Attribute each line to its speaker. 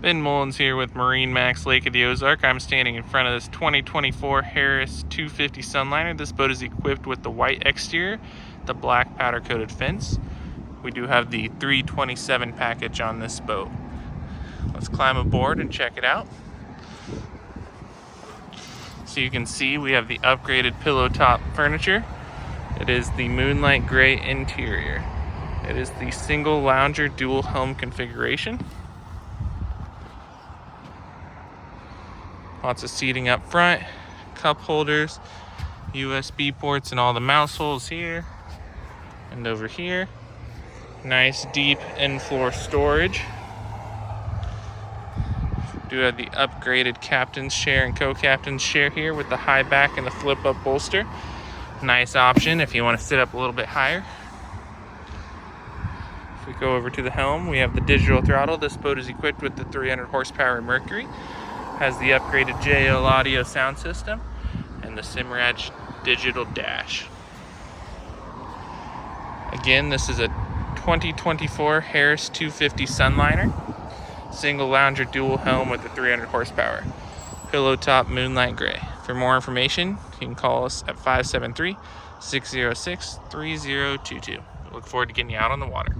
Speaker 1: Ben Mullins here with MarineMax Lake of the Ozark. I'm standing in front of this 2024 Harris 250 Sunliner. This boat is equipped with the white exterior, the black powder coated fins. We do have the 327 package on this boat. Let's climb aboard and check it out. So you can see we have the upgraded pillow top furniture. It is the moonlight gray interior. It is the single lounger dual helm configuration. Lots of seating up front, cup holders, USB ports, and all the mouse holes here and over here. Nice deep in-floor storage. Do have the upgraded captain's chair and co-captain's chair here with the high back and the flip-up bolster. Nice option if you want to sit up a little bit higher. If we go over to the helm, we have the digital throttle. This boat is equipped with the 300 horsepower Mercury. Has the upgraded JL audio sound system and the Simrad digital dash. Again, this is a 2024 Harris 250 Sunliner. Single lounger dual helm with the 300 horsepower. Pillow top moonlight gray. For more information, you can call us at 573-606-3022. Look forward to getting you out on the water.